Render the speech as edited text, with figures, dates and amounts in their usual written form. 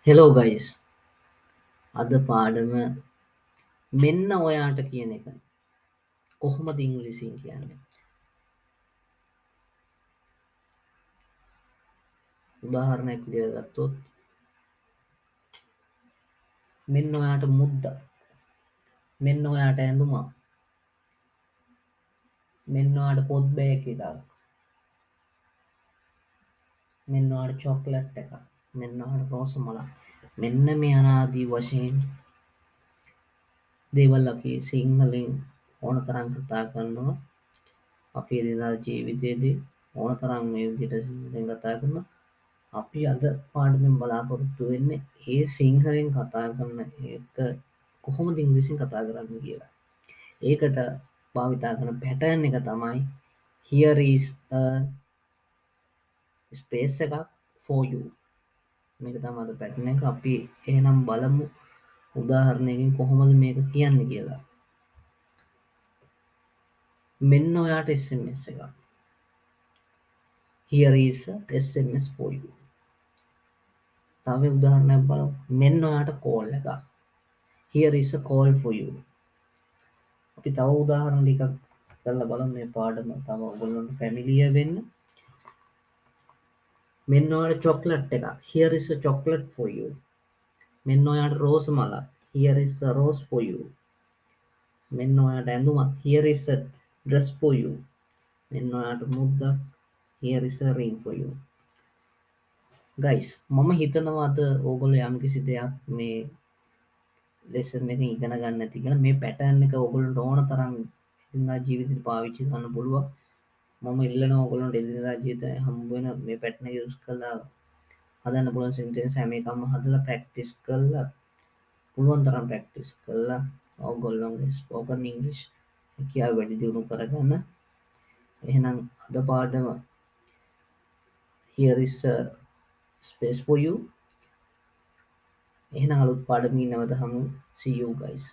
Hello guys අද පාඩම මෙන්න ඔයාට කියන එක කොහොමද ඉංග්‍රීසියෙන් කියන්නේ උදාහරණයක් විදිහට ගත්තොත් මෙන්න ඔයාට මුද්දක් මෙන්න ඔයාට ඇඳුමක් මෙන්න ඔයාට පොත් බෑග් එකක් මෙන්න ඔයාට චොක්ලට් එකක් මෙන්න ඔයාට රෝස මලක් මෙන්න මේ අනාදී වශයෙන් දේවල් අපි සිංහලෙන් ඕනතරම් කතා කරනවා අපේ එදිනදා ජීවිතයේදී ඕනතරම් මේ විදිහට සිංහලෙන් කතා කරනවා අපි අද පාඩමෙන් බලාපොරොත්තු වෙන්නේ ඒ සිංහලෙන් කතා කරන එක කොහොමද ඉංග්‍රීසියෙන් කතා කරන්න කියලා. ඒකට භාවිතා කරන පැටර්න් එක තමයි here is a space එකක් for you. මේක තමයි අද පැටර්න් එක. අපි එහෙනම් බලමු උදාහරණයකින් කොහොමද මේක කියන්නේ කියලා. මෙන්න ඔයාට SMS එකක්. here is a SMS for you. තව උදාහරණයක් බලමු. මෙන්න ඔයාට කෝල් එකක්. here is a call for you. අපි තව උදාහරණ ටිකක් කරලා බලමු මේ පාඩම තව ඔයගොල්ලන්ට ෆැමිලියර් වෙන්න. මෙන්න ඔයාලට චොක්ලට් එකක්. here is a chocolate for you. මෙන්න ඔයාලට රෝස් මලක්. here is a rose for you. මෙන්න ඔයාලට ඇඳුමක්. here is a dress for you. මෙන්න ඔයාලට මුද්දක්. here is a ring for you. guys මම හිතනවා අද ඕගොල්ලෝ යම්කිසි දෙයක් මේ ලෙසන් එකෙන් ඉගෙන ගන්න ඇති කියලා. මේ පැටර්න් එක ඕගොල්ලන්ට ඕන තරම් එදිනදා ජීවිතේට පාවිච්චි කරන්න පුළුවන්. මම ඉල්ලනවා ඕගොල්ලන්ට එදිනදා ජීවිතේ හම්බ වෙන මේ පැටර්න් එක යූස් කරලා හදන්න පුළුවන් සෙන්ටෙන්ස් හැම එකක්ම හදලා ප්‍රැක්ටිස් කරලා පුළුවන් තරම් ප්‍රැක්ටිස් කරලා ඕගොල්ලන්ගේ ස්පෝකන් ඉංග්‍රීසි හැකියාව වැඩි දියුණු කරගන්න. එහෙනම් අද පාඩම here is a space for you. එහෙනම් අලුත් පාඩමකින් නැවත හමු. See you guys.